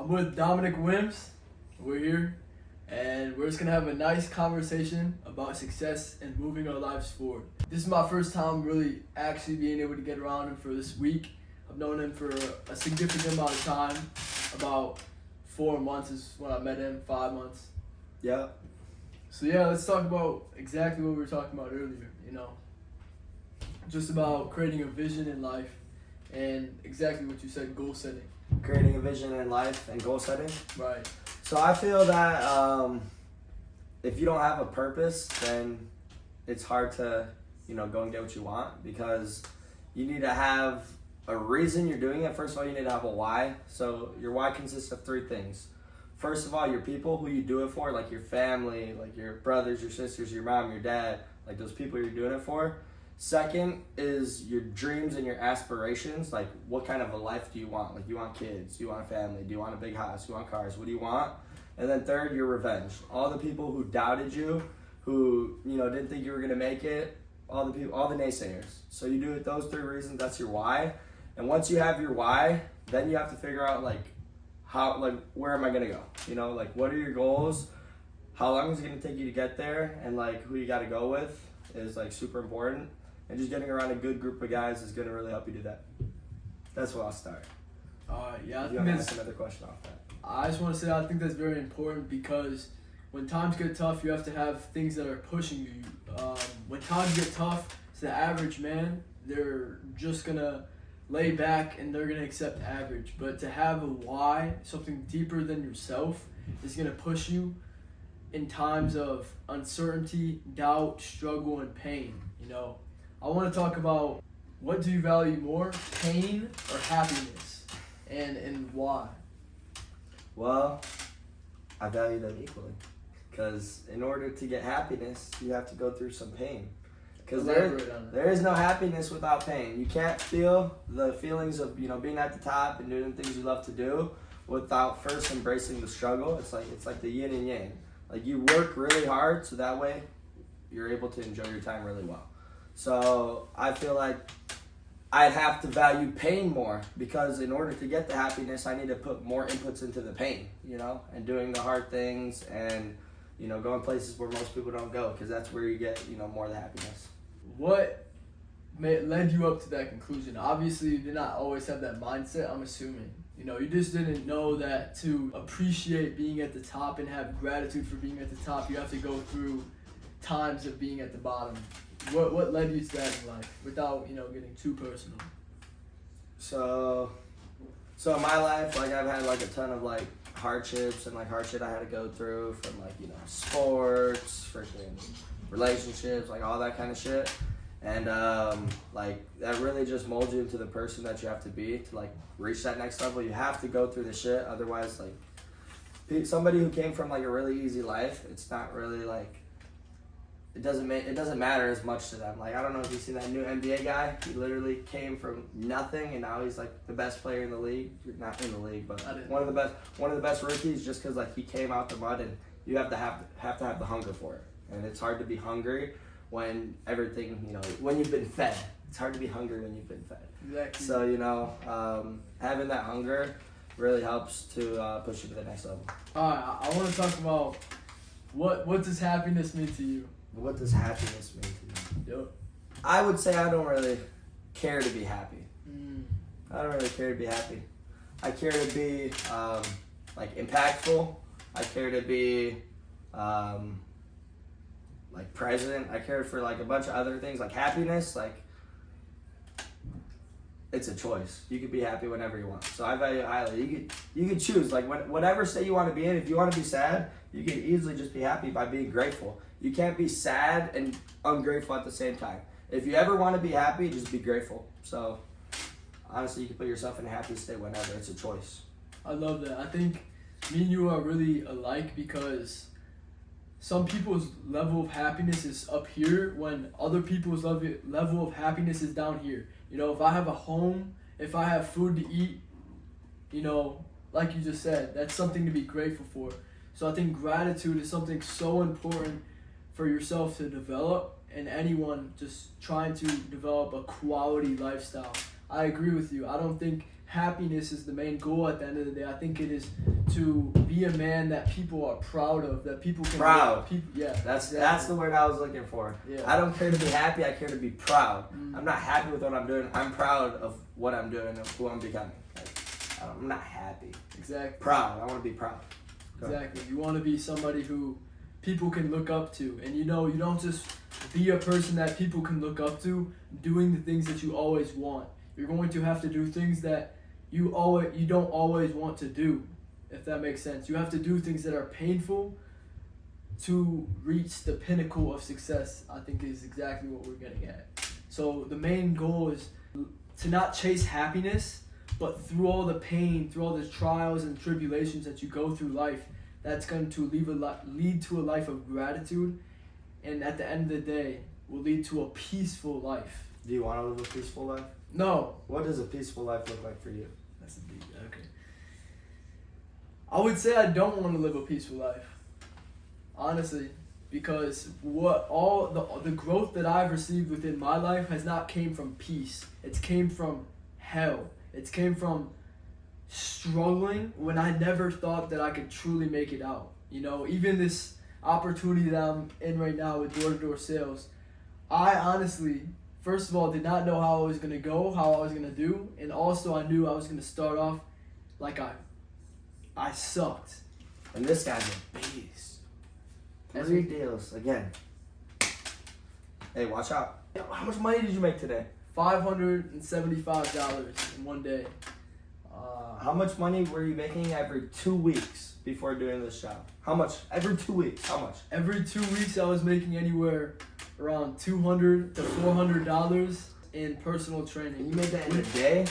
I'm with Dominic Wims. We're here, and we're just gonna have a nice conversation about success and moving our lives forward. This is my first time really actually being able to get around him for this week. I've known him for a significant amount of time. About 4 months is when I met him, 5 months. Yeah. So yeah, let's talk about exactly what we were talking about earlier, just about creating a vision in life and exactly what you said, goal setting. Creating a vision in life and goal setting. Right. So I feel that if you don't have a purpose, then it's hard to, go and get what you want, because you need to have a reason you're doing it. First of all, you need to have a why. So your why consists of 3 things. First of all, your people, who you do it for, like your family, like your brothers, your sisters, your mom, your dad, like those people you're doing it for. Second is your dreams and your aspirations, like what kind of a life do you want? Like, you want kids, you want a family, do you want a big house, you want cars, what do you want? And then third, your revenge. All the people who doubted you, who, didn't think you were gonna make it, all the naysayers. So you do it, those 3 reasons, that's your why. And once you have your why, then you have to figure out where am I gonna go? What are your goals? How long is it gonna take you to get there? And who you gotta go with is super important. And just getting around a good group of guys is gonna really help you do that. That's where I'll start. Yeah, You want to ask another question off that? I just want to say I think that's very important, because when times get tough, you have to have things that are pushing you. When times get tough, to the average man, they're just gonna lay back and they're gonna accept average. But to have a why, something deeper than yourself, is gonna push you in times of uncertainty, doubt, struggle, and pain. I want to talk about, what do you value more, pain or happiness, and why? Well, I value them equally, because in order to get happiness, you have to go through some pain. Because there is no happiness without pain. You can't feel the feelings of being at the top and doing things you love to do without first embracing the struggle. It's like the yin and yang. You work really hard so that way you're able to enjoy your time really well. So I feel like I'd have to value pain more, because in order to get the happiness, I need to put more inputs into the pain, and doing the hard things, and going places where most people don't go, because that's where you get more of the happiness. What led you up to that conclusion? Obviously, you did not always have that mindset, I'm assuming. You just didn't know that to appreciate being at the top and have gratitude for being at the top, you have to go through times of being at the bottom. What led you to that in life, without getting too personal? So in my life, I've had a ton of hardships and hard shit I had to go through, from sports, freaking relationships, all that kind of shit. And that really just molds you into the person that you have to be to reach that next level. You have to go through the shit, otherwise somebody who came from a really easy life, it's not really it doesn't matter as much to them. I don't know if you've seen that new NBA guy. He literally came from nothing, and now he's the best player in the league. Not in the league, but one of the best rookies, just because he came out the mud. And you have to have the hunger for it. And it's hard to be hungry when everything, when you've been fed. It's hard to be hungry when you've been fed. Exactly. So having that hunger really helps to push you to the next level. All right, I want to talk about, what does happiness mean to you? What does happiness mean to you? Yep. I would say I don't really care to be happy. I don't really care to be happy. I care to be impactful. I care to be present. I care for a bunch of other things. Happiness, it's a choice. You could be happy whenever you want. So I value it highly. You could choose whatever state you want to be in. If you want to be sad, you can easily just be happy by being grateful. You can't be sad and ungrateful at the same time. If you ever want to be happy, just be grateful. So honestly, you can put yourself in a happy state whenever. It's a choice. I love that. I think me and you are really alike, because some people's level of happiness is up here when other people's level of happiness is down here. If I have a home, if I have food to eat, like you just said, that's something to be grateful for. So I think gratitude is something so important for yourself to develop, and anyone just trying to develop a quality lifestyle. I agree with you. I don't think happiness is the main goal at the end of the day. I think it is to be a man that people are proud of, that people can Proud. That's That's the word I was looking for. Yeah. I don't care to be happy. I care to be proud. Mm. I'm not happy with what I'm doing. I'm proud of what I'm doing, of who I'm becoming. Like, I'm not happy. Exactly. Proud. I want to be proud. Go ahead. Exactly. You want to be somebody who people can look up to, and you don't just be a person that people can look up to doing the things that you always want. You're going to have to do things that you don't always want to do, if that makes sense. You have to do things that are painful to reach the pinnacle of success, I think is exactly what we're getting at. So the main goal is to not chase happiness, but through all the pain, through all the trials and tribulations that you go through life, that's going to lead to a life of gratitude, and at the end of the day will lead to a peaceful life. Do you want to live a peaceful life? No. What does a peaceful life look like for you? That's a deep, okay. I would say I don't want to live a peaceful life, honestly, because all the growth that I've received within my life has not came from peace. It's came from hell. It's came from struggling when I never thought that I could truly make it out. Even this opportunity that I'm in right now with door-to-door sales, I honestly, first of all, did not know how I was going to go, how I was going to do, and also I knew I was going to start off like I sucked. And this guy's a beast. 3 deals again. Hey, watch out. How much money did you make today? $575 in one day. How much money were you making every 2 weeks before doing this job? How much? Every 2 weeks. How much? Every 2 weeks I was making anywhere around $200 to $400 in personal training. And you made that in a day?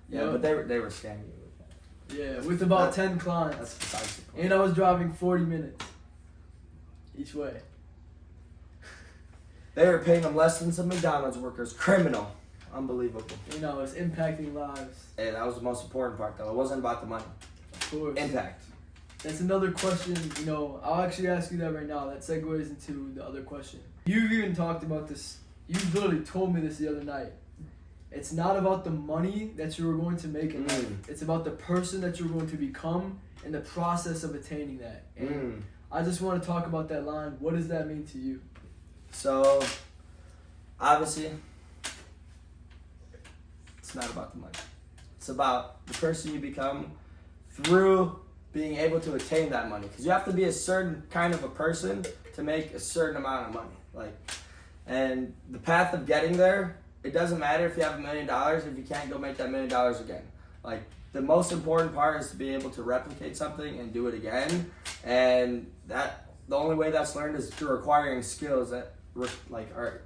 Yeah, Yep. but they were scamming you with that. Yeah, with about 10 That's clients. besides the point. And I was driving 40 minutes each way. They were paying them less than some McDonald's workers. Criminal. Unbelievable. It's impacting lives, Hey, that was the most important part, though. It wasn't about the money. of course. Impact. That's another question, I'll actually ask you that right now. That segues into the other question. You've even talked about this. You literally told me this the other night. It's not about the money that you are going to make in life. It's about the person that you're going to become and the process of attaining that. And I just want to talk about that line. What does that mean to you? So, obviously, it's not about the money. It's about the person you become through being able to attain that money. Because you have to be a certain kind of a person to make a certain amount of money. And the path of getting there, it doesn't matter if you have $1 million if you can't go make that $1 million again. The most important part is to be able to replicate something and do it again. And the only way that's learned is through acquiring skills that are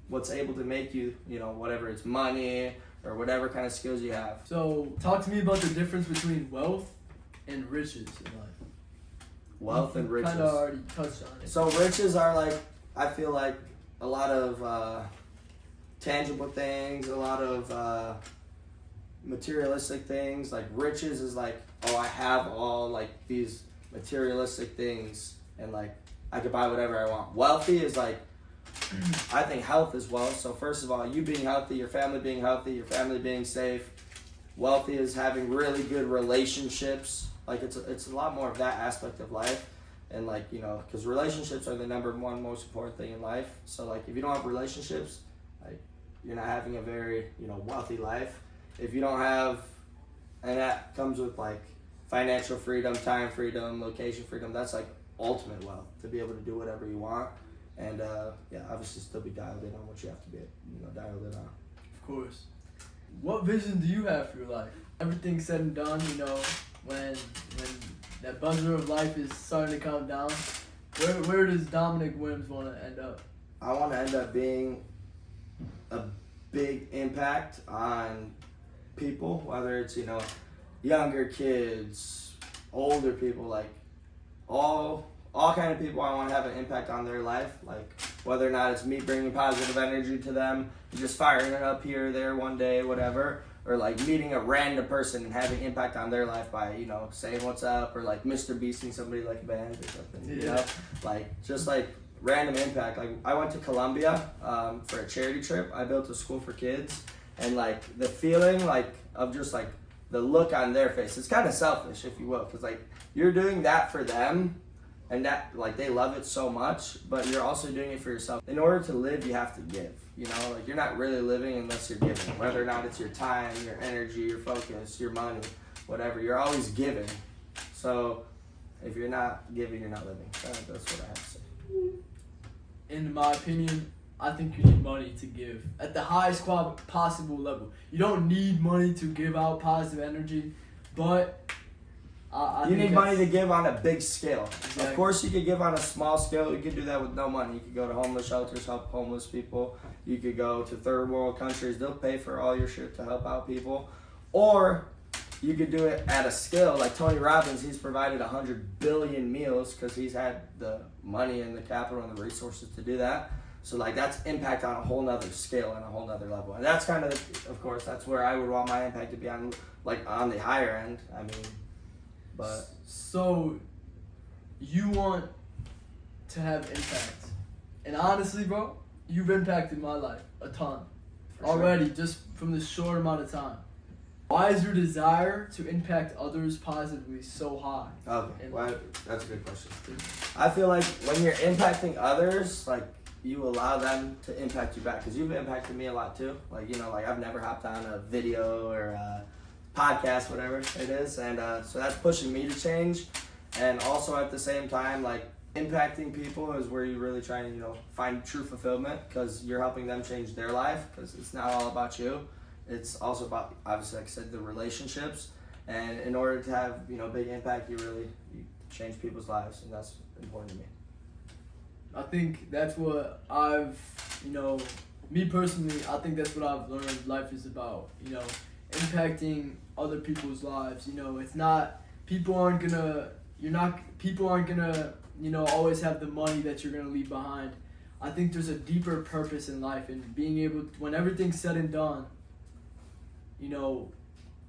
what's able to make you, whatever it's money or whatever kind of skills you have. So, talk to me about the difference between wealth and riches in life. Wealth and riches. Kind of already touched on it. So riches are I feel like a lot of tangible things, a lot of materialistic things. Riches is I have all these materialistic things and I could buy whatever I want. Wealthy is I think health is wealth. So first of all, you being healthy, your family being healthy, your family being safe. Wealthy is having really good relationships. It's a lot more of that aspect of life. And because relationships are the number one most important thing in life. So if you don't have relationships, you're not having a very wealthy life. If you don't have, and that comes with financial freedom, time freedom, location freedom. That's ultimate wealth, to be able to do whatever you want. And obviously still be dialed in on what you have to be dialed in on. Of course. What vision do you have for your life? Everything said and done, when that buzzer of life is starting to come down, where does Dominic Williams want to end up? I want to end up being a big impact on people, whether it's younger kids, older people, all kind of people. I want to have an impact on their life, whether or not it's me bringing positive energy to them, just firing it up here or there one day, whatever, or meeting a random person and having impact on their life by saying what's up, or Mr. Beasting somebody a band or something. Just random impact. I went to Colombia for a charity trip. I built a school for kids, and the feeling of just like the look on their face. It's kind of selfish, if you will, because like you're doing that for them, and that like they love it so much, but you're also doing it for yourself. In order to live, you have to give. You know, like you're not really living unless you're giving. Whether or not it's your time, your energy, your focus, your money, whatever, you're always giving. So if you're not giving, you're not living. That's what I have to say. In my opinion, I think you need money to give at the highest possible level. You don't need money to give out positive energy, but I you think need money to give on a big scale. Exactly. Of course, you could give on a small scale. You could do that with no money. You could go to homeless shelters, help homeless people. You could go to third world countries. They'll pay for all your shit to help out people. Or you could do it at a scale like Tony Robbins. He's provided 100 billion meals because he's had the money and the capital and the resources to do that. So like that's impact on a whole nother scale and a whole nother level. And that's kind of course, that's where I would want my impact to be on, like on the higher end. I mean, but so you want to have impact, and honestly, bro, you've impacted my life a ton already, just from this short amount of time. Why is your desire to impact others positively so high? Okay, well, that's a good question. I feel like when you're impacting others, like you allow them to impact you back, because you've impacted me a lot too. Like, you know, like I've never hopped on a video or a podcast, whatever it is, and so that's pushing me to change. And also at the same time, like impacting people is where you really try and, you know, find true fulfillment, because you're helping them change their life, because it's not all about you. It's also about, obviously, like I said, the relationships. And in order to have, you know, big impact, you change people's lives, and that's important to me. I think that's what me personally, I think that's what I've learned life is about, you know, impacting other people's lives. You know, it's not, people aren't gonna, you know, always have the money that you're gonna leave behind. I think there's a deeper purpose in life, and being able, when everything's said and done, you know,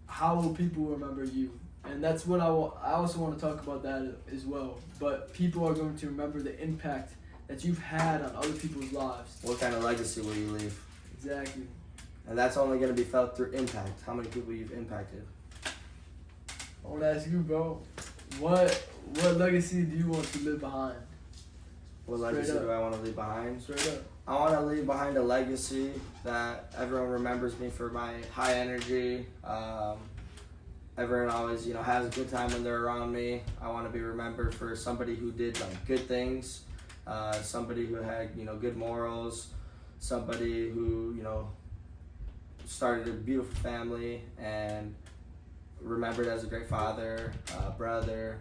how will people remember you? And that's what I also want to talk about that as well. But people are going to remember the impact that you've had on other people's lives. What kind of legacy will you leave? Exactly. And that's only going to be felt through impact. How many people you've impacted? I want to ask you, bro, what legacy do you want to leave behind? What legacy do I want to leave behind? Straight up. I want to leave behind a legacy that everyone remembers me for my high energy. Everyone always, you know, has a good time when they're around me. I want to be remembered for somebody who did like good things, somebody who had, you know, good morals, somebody who, you know, started a beautiful family and remembered as a great father, brother,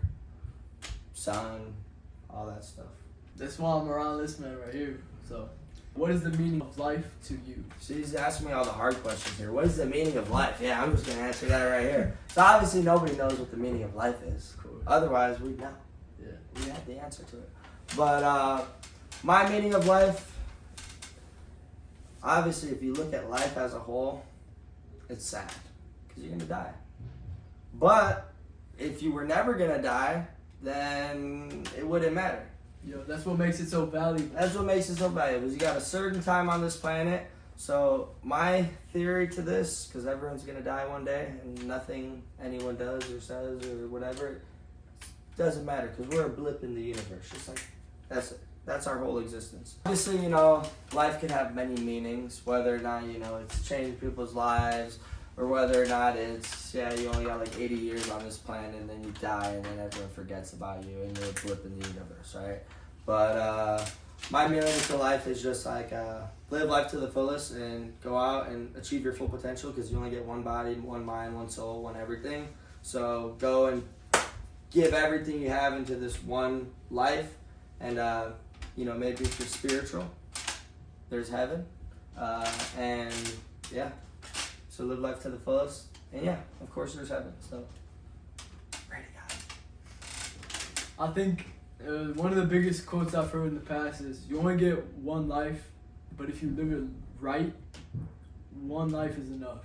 son, all that stuff. That's why I'm around this man right here. So, what is the meaning of life to you? So he's asking me all the hard questions here. What is the meaning of life? Yeah, I'm just going to answer that right here. So obviously nobody knows what the meaning of life is. Cool. Otherwise, we'd know. Yeah. We had the answer to it. But my meaning of life, obviously if you look at life as a whole, it's sad. Because you're going to die. But if you were never going to die, then it wouldn't matter. Yo, that's what makes it so valuable. That's what makes it so valuable. Is you got a certain time on this planet. So my theory to this, because everyone's gonna die one day, and nothing anyone does or says or whatever, doesn't matter, because we're a blip in the universe. Just like that's it. That's our whole existence. Obviously, you know, life can have many meanings. Whether or not, you know, it's changed people's lives, or whether or not it's, yeah, you only got like 80 years on this planet and then you die and then everyone forgets about you and you're a blip in the universe, right? But my meaning to life is just like live life to the fullest and go out and achieve your full potential, because you only get one body, one mind, one soul, one everything. So go and give everything you have into this one life, and you know, maybe if you're spiritual, there's heaven, and yeah. So live life to the fullest, and yeah, of course there's heaven. So pray to God. I think one of the biggest quotes I've heard in the past is, you only get one life, but if you live it right, one life is enough.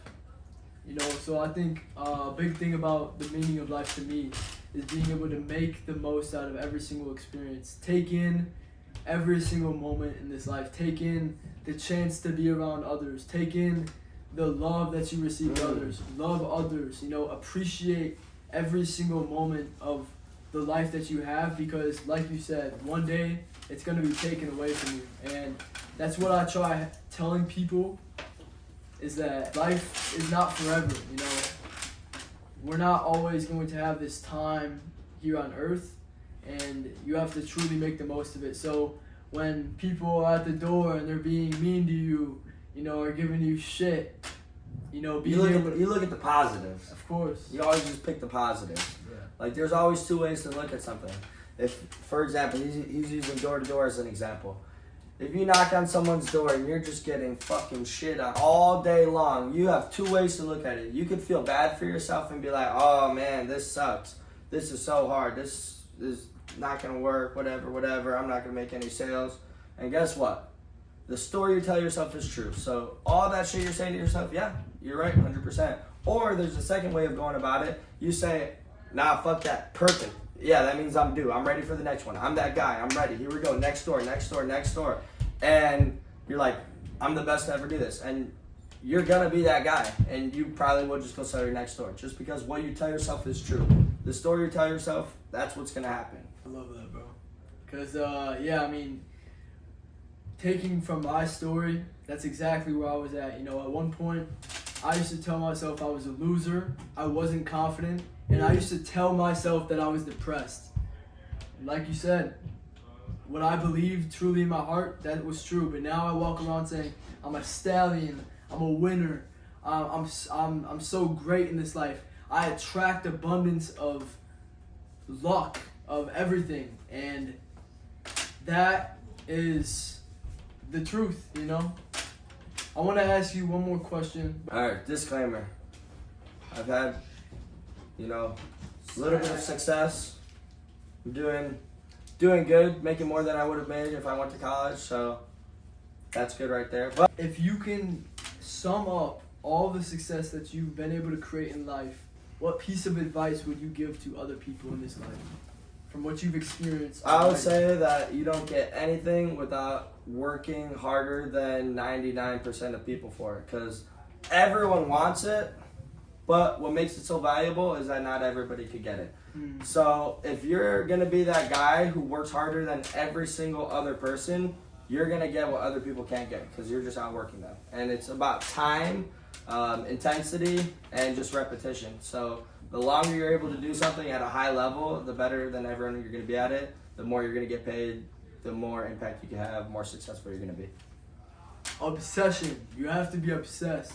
You know, so I think a big thing about the meaning of life to me is being able to make the most out of every single experience. Take in every single moment in this life. Take in the chance to be around others. Take in the love that you receive others, love others, appreciate every single moment of the life that you have, because like you said, one day it's going to be taken away from you. And that's what I try telling people, is that life is not forever. We're not always going to have this time here on earth, and you have to truly make the most of it. So when people are at the door and they're being mean to you, or giving you shit, you look at the positive. Of course. You always just pick the positive. Yeah. Like, there's always two ways to look at something. If, for example, he's using door to door as an example. If you knock on someone's door and you're just getting fucking shit on all day long, you have two ways to look at it. You could feel bad for yourself and be like, oh man, this sucks. This is so hard. This is not going to work, whatever. I'm not going to make any sales. And guess what? The story you tell yourself is true. So all that shit you're saying to yourself, yeah, you're right, 100%. Or there's a second way of going about it. You say, nah, fuck that. Perfect. Yeah, that means I'm due. I'm ready for the next one. I'm that guy. I'm ready. Here we go. Next door. And you're like, I'm the best to ever do this. And you're going to be that guy. And you probably will just go sell your next door. Just because what you tell yourself is true. The story you tell yourself, that's what's going to happen. I love that, bro. Because, taking from my story, that's exactly where I was at. At one point, I used to tell myself I was a loser. I wasn't confident. And I used to tell myself that I was depressed. Like you said, what I believed truly in my heart, that was true. But now I walk around saying, I'm a stallion. I'm a winner. I'm so great in this life. I attract abundance of luck, of everything. And that is the truth, I want to ask you one more question. Alright, disclaimer. I've had, a little bit of success. I'm doing good, making more than I would have made if I went to college, so that's good right there. But if you can sum up all the success that you've been able to create in life, what piece of advice would you give to other people in this life? From what you've experienced. I would say that you don't get anything without working harder than 99% of people for it, because everyone wants it, but what makes it so valuable is that not everybody could get it. So if you're going to be that guy who works harder than every single other person, you're going to get what other people can't get, because you're just outworking them. And it's about time, intensity, and just repetition. So the longer you're able to do something at a high level, the better than everyone you're going to be at it, the more you're going to get paid, the more impact you can have, more successful you're going to be. Obsession. You have to be obsessed.